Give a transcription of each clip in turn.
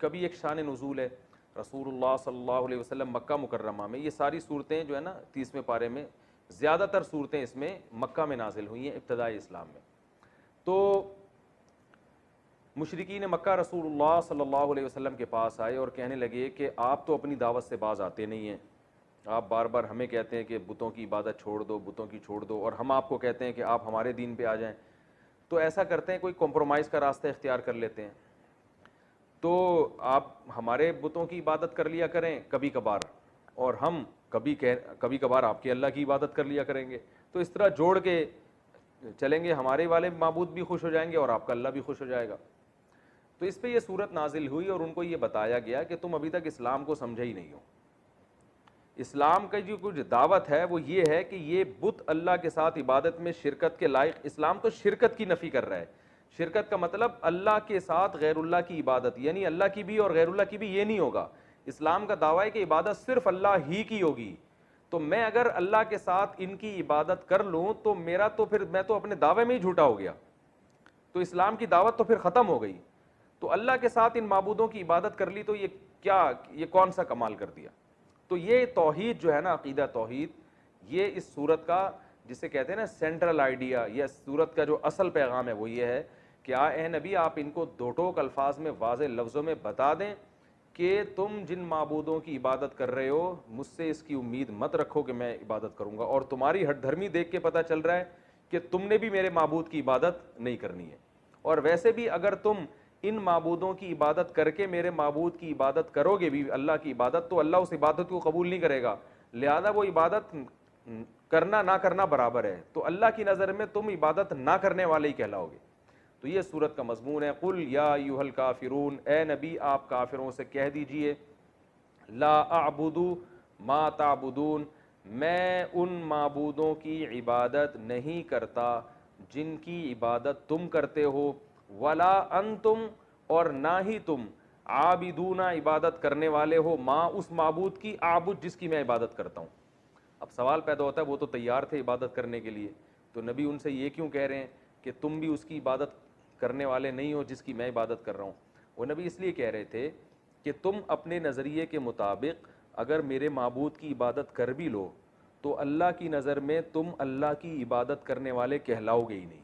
کبھی ایک شان نزول ہے رسول اللہ صلی اللہ علیہ وسلم مکہ مکرمہ میں. یہ ساری صورتیں جو ہے نا 30ویں پارے میں زیادہ تر صورتیں اس میں مکہ میں نازل ہوئی ہیں ابتدائی اسلام میں. تو مشرکین مکہ رسول اللہ صلی اللہ علیہ وسلم کے پاس آئے اور کہنے لگے کہ آپ تو اپنی دعوت سے باز آتے نہیں ہیں, آپ بار بار ہمیں کہتے ہیں کہ بتوں کی عبادت چھوڑ دو, بتوں کی چھوڑ دو, اور ہم آپ کو کہتے ہیں کہ آپ ہمارے دین پہ آ جائیں. تو ایسا کرتے ہیں کوئی کمپرومائز کا راستہ اختیار کر لیتے ہیں, تو آپ ہمارے بتوں کی عبادت کر لیا کریں کبھی کبھار, اور ہم کبھی کبھار آپ کے اللہ کی عبادت کر لیا کریں گے. تو اس طرح جوڑ کے چلیں گے, ہمارے والے معبود بھی خوش ہو جائیں گے اور آپ کا اللہ بھی خوش ہو جائے گا. تو اس پہ یہ صورت نازل ہوئی اور ان کو یہ بتایا گیا کہ تم ابھی تک اسلام کو سمجھے ہی نہیں ہو. اسلام کا جو کچھ دعوت ہے وہ یہ ہے کہ یہ بت اللہ کے ساتھ عبادت میں شرکت کے لائق. اسلام تو شرکت کی نفی کر رہا ہے. شرکت کا مطلب اللہ کے ساتھ غیر اللہ کی عبادت, یعنی اللہ کی بھی اور غیر اللہ کی بھی یہ نہیں ہوگا. اسلام کا دعویٰ ہے کہ عبادت صرف اللہ ہی کی ہوگی. تو میں اگر اللہ کے ساتھ ان کی عبادت کر لوں تو میرا تو پھر میں تو اپنے دعوے میں ہی جھوٹا ہو گیا, تو اسلام کی دعوت تو پھر ختم ہو گئی. تو اللہ کے ساتھ ان معبودوں کی عبادت کر لی تو یہ کون سا کمال کر دیا. تو یہ توحید جو ہے نا, عقیدہ توحید, یہ اس صورت کا جسے کہتے ہیں نا سینٹرل آئیڈیا, یا صورت کا جو اصل پیغام ہے وہ یہ ہے کہ اے نبی آپ ان کو دو ٹوک الفاظ میں واضح لفظوں میں بتا دیں کہ تم جن معبودوں کی عبادت کر رہے ہو مجھ سے اس کی امید مت رکھو کہ میں عبادت کروں گا, اور تمہاری ہٹ دھرمی دیکھ کے پتہ چل رہا ہے کہ تم نے بھی میرے معبود کی عبادت نہیں کرنی ہے. اور ویسے بھی اگر تم ان معبودوں کی عبادت کر کے میرے معبود کی عبادت کرو گے بھی, اللہ کی عبادت, تو اللہ اس عبادت کو قبول نہیں کرے گا. لہذا وہ عبادت کرنا نہ کرنا برابر ہے, تو اللہ کی نظر میں تم عبادت نہ کرنے والے ہی کہلاؤ گے. تو یہ صورت کا مضمون ہے. قل یا ایھا الکافرون, اے نبی آپ کافروں سے کہہ دیجئے, لا اعبد ما تعبدون, میں ان معبودوں کی عبادت نہیں کرتا جن کی عبادت تم کرتے ہو, ولا انتم, اور نہ ہی تم, عابدون, عبادت کرنے والے ہو, ما, اس معبود کی, اعبد, جس کی میں عبادت کرتا ہوں. اب سوال پیدا ہوتا ہے وہ تو تیار تھے عبادت کرنے کے لیے, تو نبی ان سے یہ کیوں کہہ رہے ہیں کہ تم بھی اس کی عبادت کرنے والے نہیں ہو جس کی میں عبادت کر رہا ہوں. وہ نبی اس لیے کہہ رہے تھے کہ تم اپنے نظریے کے مطابق اگر میرے معبود کی عبادت کر بھی لو تو اللہ کی نظر میں تم اللہ کی عبادت کرنے والے کہلاؤ گے ہی نہیں,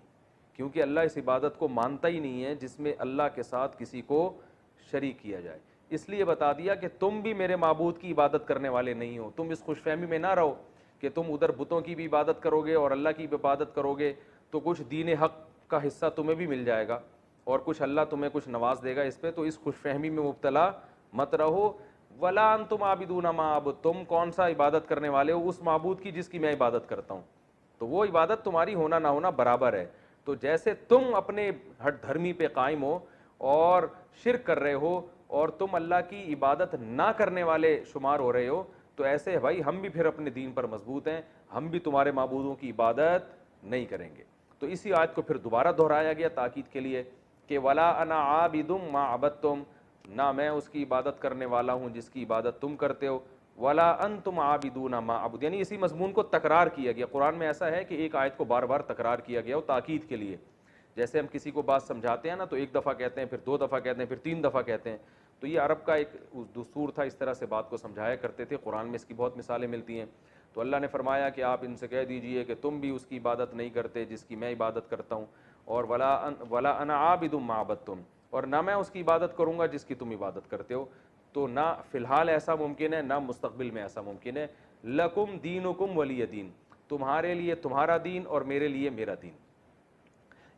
کیونکہ اللہ اس عبادت کو مانتا ہی نہیں ہے جس میں اللہ کے ساتھ کسی کو شریک کیا جائے. اس لیے بتا دیا کہ تم بھی میرے معبود کی عبادت کرنے والے نہیں ہو. تم اس خوش فہمی میں نہ رہو کہ تم ادھر بتوں کی بھی عبادت کرو گے اور اللہ کی بھی عبادت کرو گے تو کچھ دین حق کا حصہ تمہیں بھی مل جائے گا اور کچھ اللہ تمہیں کچھ نواز دے گا اس پہ. تو اس خوش فہمی میں مبتلا مت رہو. ولا انتم عابدون ما اعبد, تم کون سا عبادت کرنے والے ہو اس معبود کی جس کی میں عبادت کرتا ہوں, تو وہ عبادت تمہاری ہونا نہ ہونا برابر ہے. تو جیسے تم اپنے ہٹ دھرمی پہ قائم ہو اور شرک کر رہے ہو اور تم اللہ کی عبادت نہ کرنے والے شمار ہو رہے ہو, تو ایسے بھائی ہم بھی پھر اپنے دین پر مضبوط ہیں, ہم بھی تمہارے معبودوں کی عبادت نہیں کریں گے. تو اسی آیت کو پھر دوبارہ دہرایا گیا تاکید کے لیے کہ ولا انا عابد ما عبدتم, نہ میں اس کی عبادت کرنے والا ہوں جس کی عبادت تم کرتے ہو, ولا انتم عابدون ما اعبد, یعنی اسی مضمون کو تکرار کیا گیا. قرآن میں ایسا ہے کہ ایک آیت کو بار بار تکرار کیا گیا ہو تاکید کے لیے. جیسے ہم کسی کو بات سمجھاتے ہیں نا تو ایک دفعہ کہتے ہیں, پھر دو دفعہ کہتے ہیں, پھر تین دفعہ کہتے ہیں. تو یہ عرب کا ایک دستور تھا, اس طرح سے بات کو سمجھایا کرتے تھے. قرآن میں اس کی بہت مثالیں ملتی ہیں. تو اللہ نے فرمایا کہ آپ ان سے کہہ دیجئے کہ تم بھی اس کی عبادت نہیں کرتے جس کی میں عبادت کرتا ہوں, اور ولا انا عابد ما عبدتم, اور نہ میں اس کی عبادت کروں گا جس کی تم عبادت کرتے ہو. تو نہ فی الحال ایسا ممکن ہے نہ مستقبل میں ایسا ممکن ہے. لکم دینکم ولی دین, تمہارے لیے تمہارا دین اور میرے لیے میرا دین.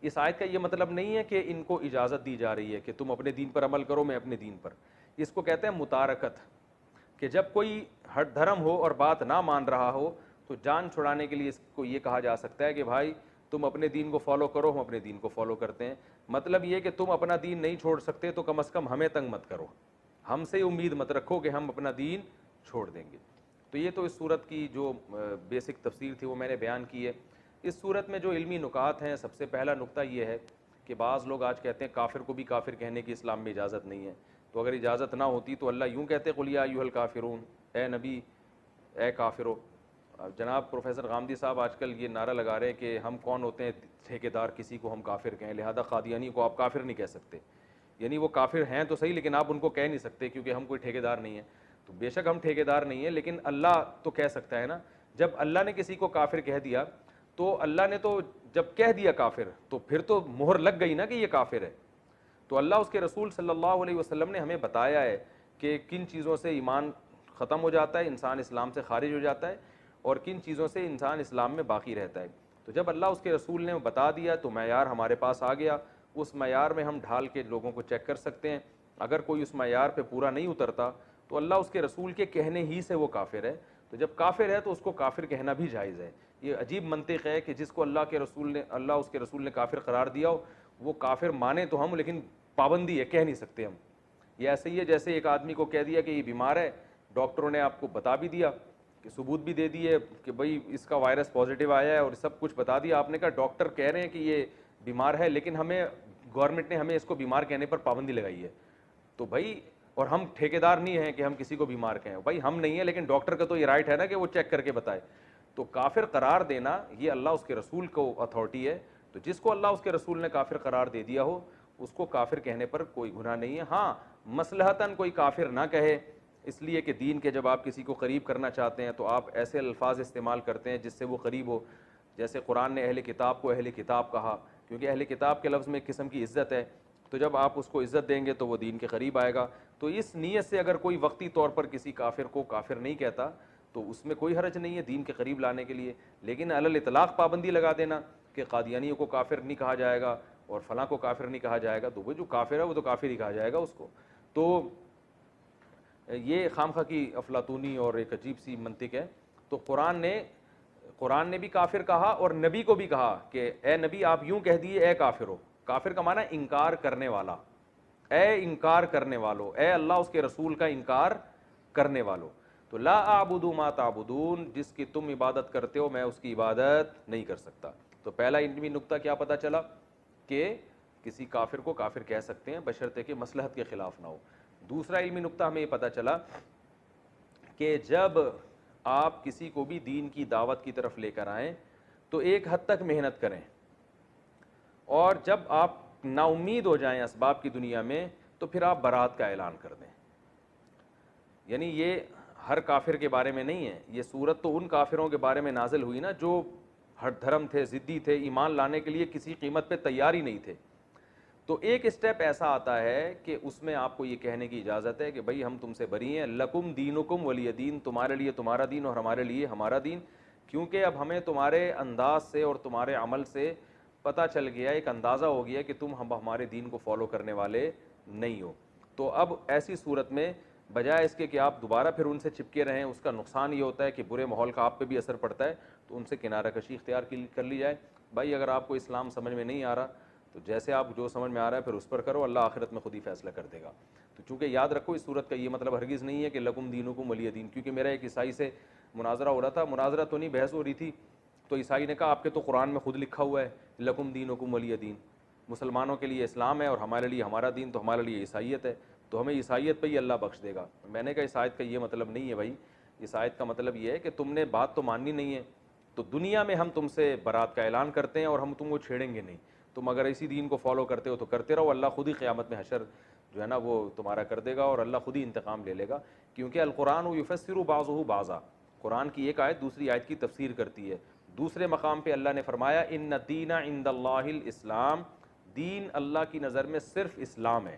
اس آیت کا یہ مطلب نہیں ہے کہ ان کو اجازت دی جا رہی ہے کہ تم اپنے دین پر عمل کرو میں اپنے دین پر. اس کو کہتے ہیں متارکت, کہ جب کوئی ہٹ دھرم ہو اور بات نہ مان رہا ہو تو جان چھڑانے کے لیے اس کو یہ کہا جا سکتا ہے کہ بھائی تم اپنے دین کو فالو کرو, ہم اپنے دین کو فالو کرتے ہیں. مطلب یہ کہ تم اپنا دین نہیں چھوڑ سکتے تو کم از کم ہمیں تنگ مت کرو, ہم سے امید مت رکھو کہ ہم اپنا دین چھوڑ دیں گے. تو یہ تو اس صورت کی جو بیسک تفسیر تھی وہ میں نے بیان کی ہے. اس صورت میں جو علمی نکات ہیں, سب سے پہلا نقطہ یہ ہے کہ بعض لوگ آج کہتے ہیں کافر کو بھی کافر کہنے کی اسلام میں اجازت نہیں ہے. تو اگر اجازت نہ ہوتی تو اللہ یوں کہتے قل یا ایھا الکافرون, اے نبی اے کافرو. جناب پروفیسر غامدی صاحب آج کل یہ نعرہ لگا رہے ہیں کہ ہم کون ہوتے ہیں ٹھیکیدار کسی کو ہم کافر کہیں, لہذا قادیانی کو آپ کافر نہیں کہہ سکتے. یعنی وہ کافر ہیں تو صحیح لیکن آپ ان کو کہہ نہیں سکتے کیونکہ ہم کوئی ٹھیکیدار نہیں ہیں. تو بے شک ہم ٹھیکیدار نہیں ہیں لیکن اللہ تو کہہ سکتا ہے نا. جب اللہ نے کسی کو کافر کہہ دیا تو اللہ نے تو جب کہہ دیا کافر تو پھر تو مہر لگ گئی نا کہ یہ کافر ہے. تو اللہ اس کے رسول صلی اللہ علیہ وسلم نے ہمیں بتایا ہے کہ کن چیزوں سے ایمان ختم ہو جاتا ہے, انسان اسلام سے خارج ہو جاتا ہے, اور کن چیزوں سے انسان اسلام میں باقی رہتا ہے. تو جب اللہ اس کے رسول نے بتا دیا تو معیار ہمارے پاس آ گیا. اس معیار میں ہم ڈھال کے لوگوں کو چیک کر سکتے ہیں. اگر کوئی اس معیار پہ پورا نہیں اترتا تو اللہ اس کے رسول کے کہنے ہی سے وہ کافر ہے. تو جب کافر ہے تو اس کو کافر کہنا بھی جائز ہے. یہ عجیب منطق ہے کہ جس کو اللہ اس کے رسول نے کافر قرار دیا ہو وہ کافر مانے تو ہم, لیکن پابندی ہے, کہہ نہیں سکتے ہم. یہ ایسے ہی ہے جیسے ایک آدمی کو کہہ دیا کہ یہ بیمار ہے, ڈاکٹروں نے آپ کو بتا بھی دیا کہ ثبوت بھی دے دیے کہ بھئی اس کا وائرس پازیٹیو آیا ہے اور سب کچھ بتا دیا, آپ نے کہا ڈاکٹر کہہ رہے ہیں کہ یہ بیمار ہے لیکن ہمیں گورنمنٹ نے ہمیں اس کو بیمار کہنے پر پابندی لگائی ہے. تو بھائی اور ہم ٹھیکیدار نہیں ہیں کہ ہم کسی کو بیمار کہیں, بھائی ہم نہیں ہیں لیکن ڈاکٹر کا تو یہ رائٹ ہے نا کہ وہ چیک کر کے بتائے. تو کافر قرار دینا یہ اللہ اس کے رسول کو اتھارٹی ہے. تو جس کو اللہ اس کے رسول نے کافر قرار دے دیا ہو اس کو کافر کہنے پر کوئی گناہ نہیں ہے. ہاں مصلحتاً کوئی کافر نہ کہے, اس لیے کہ دین کے جب آپ کسی کو قریب کرنا چاہتے ہیں تو آپ ایسے الفاظ استعمال کرتے ہیں جس سے وہ قریب ہو. جیسے قرآن نے اہل کتاب کو اہل کتاب کہا کیونکہ اہل کتاب کے لفظ میں ایک قسم کی عزت ہے. تو جب آپ اس کو عزت دیں گے تو وہ دین کے قریب آئے گا. تو اس نیت سے اگر کوئی وقتی طور پر کسی کافر کو کافر نہیں کہتا تو اس میں کوئی حرج نہیں ہے دین کے قریب لانے کے لیے. لیکن علی الاطلاق پابندی لگا دینا کہ قادیانیوں کو کافر نہیں کہا جائے گا اور فلاں کو کافر نہیں کہا جائے گا, تو وہ جو کافر ہے وہ تو کافر ہی کہا جائے گا اس کو. تو یہ خامخواہ کی افلاطونی اور ایک عجیب سی منطق ہے. تو قرآن نے بھی کافر کہا اور نبی کو بھی کہا کہ اے نبی آپ یوں کہہ دیے اے کافر ہو. کافر کا معنی انکار کرنے والا, اے انکار کرنے والو, اے اللہ اس کے رسول کا انکار کرنے والو. تو لا اعبد ما تعبدون, جس کی تم عبادت کرتے ہو میں اس کی عبادت نہیں کر سکتا. تو پہلا علمی نقطہ کیا پتہ چلا کہ کسی کافر کو کافر کہہ سکتے ہیں بشرطے کہ مصلحت کے خلاف نہ ہو. دوسرا علمی نقطہ ہمیں یہ پتہ چلا کہ جب آپ کسی کو بھی دین کی دعوت کی طرف لے کر آئیں تو ایک حد تک محنت کریں, اور جب آپ نا امید ہو جائیں اسباب کی دنیا میں تو پھر آپ برات کا اعلان کر دیں. یعنی یہ ہر کافر کے بارے میں نہیں ہے, یہ صورت تو ان کافروں کے بارے میں نازل ہوئی نا جو ہر دھرم تھے, ضدی تھے, ایمان لانے کے لیے کسی قیمت پہ تیار ہی نہیں تھے. تو ایک اسٹیپ ایسا آتا ہے کہ اس میں آپ کو یہ کہنے کی اجازت ہے کہ بھئی ہم تم سے بری ہیں, لکم دینکم ولی دین, تمہارے لیے تمہارا دین اور ہمارے لیے ہمارا دین. کیونکہ اب ہمیں تمہارے انداز سے اور تمہارے عمل سے پتہ چل گیا, ایک اندازہ ہو گیا کہ تم ہمارے دین کو فالو کرنے والے نہیں ہو. تو اب ایسی صورت میں بجائے اس کے کہ آپ دوبارہ پھر ان سے چپکے رہیں, اس کا نقصان یہ ہوتا ہے کہ برے ماحول کا آپ پہ بھی اثر پڑتا ہے. تو ان سے کنارہ کشی اختیار کر لی جائے. بھائی اگر آپ کو اسلام سمجھ میں نہیں آ رہا تو جیسے آپ جو سمجھ میں آ رہا ہے پھر اس پر کرو, اللہ آخرت میں خود ہی فیصلہ کر دے گا. تو چونکہ یاد رکھو اس صورت کا یہ مطلب ہرگز نہیں ہے کہ لکم دینکم ولی دین. کیونکہ میرا ایک عیسائی سے مناظرہ ہو رہا تھا, مناظرہ تو نہیں بحث ہو رہی تھی, تو عیسائی نے کہا آپ کے تو قرآن میں خود لکھا ہوا ہے لکم دینکم ولی دین, مسلمانوں کے لیے اسلام ہے اور ہمارے لیے ہمارا دین, تو ہمارے لیے عیسائیت ہے, تو ہمیں عیسائیت پہ ہی اللہ بخش دے گا. میں نے کہا عیسائیت کا یہ مطلب نہیں ہے بھائی, عیسائیت کا مطلب یہ ہے کہ تم نے بات تو ماننی نہیں ہے تو دنیا میں ہم تم سے برات کا اعلان کرتے ہیں اور ہم تم کو چھیڑیں گے نہیں. تم اگر اسی دین کو فالو کرتے ہو تو کرتے رہو, اللہ خود ہی قیامت میں حشر جو ہے نا وہ تمہارا کر دے گا اور اللہ خود ہی انتقام لے لے گا. کیونکہ القرآن یفسر بعضہ بعضا, قرآن کی ایک آیت دوسری آیت کی تفسیر کرتی ہے. دوسرے مقام پہ اللہ نے فرمایا ان الدین عند اللہ الاسلام, دین اللہ کی نظر میں صرف اسلام ہے.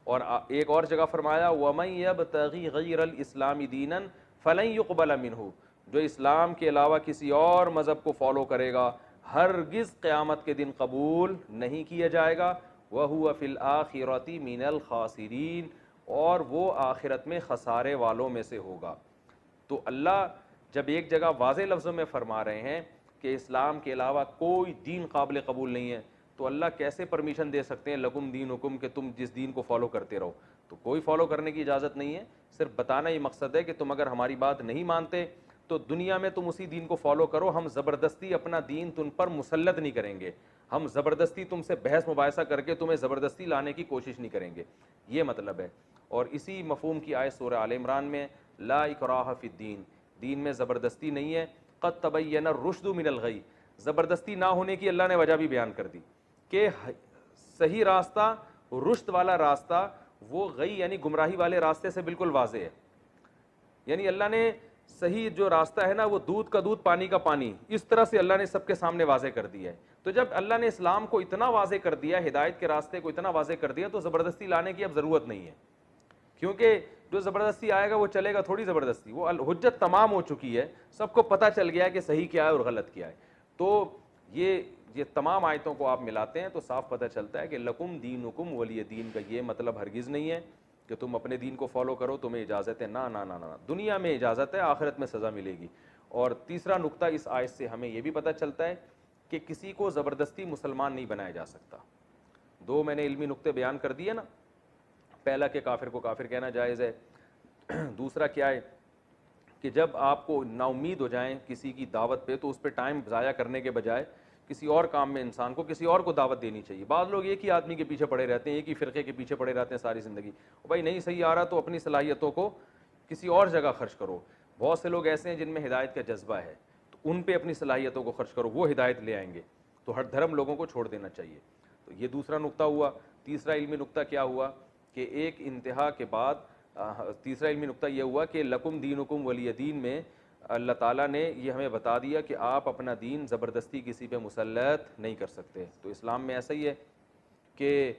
اور ایک اور جگہ فرمایا وَمَن يَبْتَغِي غَيْرَ الْإِسْلَامِ دِينًا فَلَن يُقْبَلَ مِنْهُ, جو اسلام کے علاوہ کسی اور مذہب کو فالو کرے گا ہرگز قیامت کے دن قبول نہیں کیا جائے گا. وَهُوَ فِي الْآخِرَةِ مِنَ الْخَاسِرِينَ, اور وہ آخرت میں خسارے والوں میں سے ہوگا. تو اللہ جب ایک جگہ واضح لفظوں میں فرما رہے ہیں کہ اسلام کے علاوہ کوئی دین قابل قبول نہیں ہے, تو اللہ کیسے پرمیشن دے سکتے ہیں لکم دینکم کہ تم جس دین کو فالو کرتے رہو. تو کوئی فالو کرنے کی اجازت نہیں ہے, صرف بتانا یہ مقصد ہے کہ تم اگر ہماری بات نہیں مانتے تو دنیا میں تم اسی دین کو فالو کرو, ہم زبردستی اپنا دین تم پر مسلط نہیں کریں گے, ہم زبردستی تم سے بحث مباحثہ کر کے تمہیں زبردستی لانے کی کوشش نہیں کریں گے. یہ مطلب ہے. اور اسی مفہوم کی آیت سورہ آل عمران میں لا اکراہ فی الدین, دین میں زبردستی نہیں ہے. قد تبین الرشد من الغی, زبردستی نہ ہونے کی اللہ نے وجہ بھی بیان کر دی کہ صحیح راستہ، رشد والا راستہ وہ غی یعنی گمراہی والے راستے سے بالکل واضح ہے. یعنی اللہ نے صحیح جو راستہ ہے نا وہ دودھ کا دودھ پانی کا پانی اس طرح سے اللہ نے سب کے سامنے واضح کر دیا ہے. تو جب اللہ نے اسلام کو اتنا واضح کر دیا، ہدایت کے راستے کو اتنا واضح کر دیا، تو زبردستی لانے کی اب ضرورت نہیں ہے. کیونکہ جو زبردستی آئے گا وہ چلے گا تھوڑی زبردستی، وہ حجت تمام ہو چکی ہے، سب کو پتہ چل گیا ہے کہ صحیح کیا ہے اور غلط کیا ہے. تو یہ تمام آیتوں کو آپ ملاتے ہیں تو صاف پتہ چلتا ہے کہ لکم دینکم ولی دین کا یہ مطلب ہرگز نہیں ہے کہ تم اپنے دین کو فالو کرو، تمہیں اجازت ہے. نہ نہ نہ نہ، دنیا میں اجازت ہے، آخرت میں سزا ملے گی. اور تیسرا نقطہ اس آیت سے ہمیں یہ بھی پتہ چلتا ہے کہ کسی کو زبردستی مسلمان نہیں بنایا جا سکتا. دو میں نے علمی نقطے بیان کر دیے نا. پہلا کہ کافر کو کافر کہنا جائز ہے. دوسرا کیا ہے کہ جب آپ کو نا امید ہو جائیں کسی کی دعوت پہ تو اس پہ ٹائم ضائع کرنے کے بجائے کسی اور کام میں انسان کو کسی اور کو دعوت دینی چاہیے. بعض لوگ ایک ہی آدمی کے پیچھے پڑے رہتے ہیں، ایک ہی فرقے کے پیچھے پڑے رہتے ہیں ساری زندگی. بھائی نہیں صحیح آ رہا تو اپنی صلاحیتوں کو کسی اور جگہ خرچ کرو. بہت سے لوگ ایسے ہیں جن میں ہدایت کا جذبہ ہے، تو ان پہ اپنی صلاحیتوں کو خرچ کرو، وہ ہدایت لے آئیں گے. تو ہر دھرم لوگوں کو چھوڑ دینا چاہیے. تو یہ دوسرا نقطہ ہوا. تیسرا علمی نقطہ کیا ہوا کہ ایک انتہا کے بعد تیسرا علمی نقطہ یہ ہوا کہ لکم دینکم ولی دین میں اللہ تعالیٰ نے یہ ہمیں بتا دیا کہ آپ اپنا دین زبردستی کسی پہ مسلط نہیں کر سکتے. تو اسلام میں ایسا ہی ہے کہ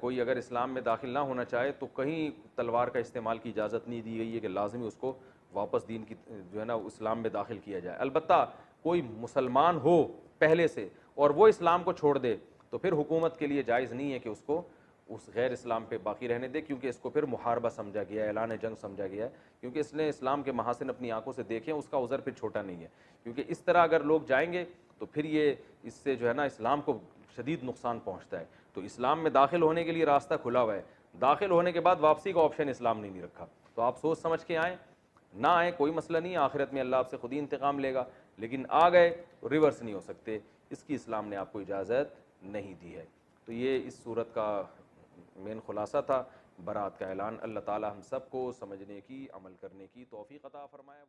کوئی اگر اسلام میں داخل نہ ہونا چاہے تو کہیں تلوار کا استعمال کی اجازت نہیں دی گئی ہے کہ لازمی اس کو واپس دین کی جو ہے نا اسلام میں داخل کیا جائے. البتہ کوئی مسلمان ہو پہلے سے اور وہ اسلام کو چھوڑ دے تو پھر حکومت کے لیے جائز نہیں ہے کہ اس کو اس غیر اسلام پہ باقی رہنے دے، کیونکہ اس کو پھر محاربہ سمجھا گیا ہے، اعلان جنگ سمجھا گیا ہے. کیونکہ اس نے اسلام کے محاسن اپنی آنکھوں سے دیکھیں، اس کا عذر پھر چھوٹا نہیں ہے. کیونکہ اس طرح اگر لوگ جائیں گے تو پھر یہ اس سے جو ہے نا اسلام کو شدید نقصان پہنچتا ہے. تو اسلام میں داخل ہونے کے لیے راستہ کھلا ہوا ہے، داخل ہونے کے بعد واپسی کا آپشن اسلام نے نہیں رکھا. تو آپ سوچ سمجھ کے آئیں، نہ آئیں کوئی مسئلہ نہیں، آخرت میں اللہ آپ سے خود ہی انتقام لے گا. لیکن آ گئے ریورس نہیں ہو سکتے، اس کی اسلام نے آپ کو اجازت نہیں دی ہے. تو یہ اس صورت کا مین خلاصہ تھا، برات کا اعلان. اللہ تعالی ہم سب کو سمجھنے کی، عمل کرنے کی توفیق عطا فرمائے.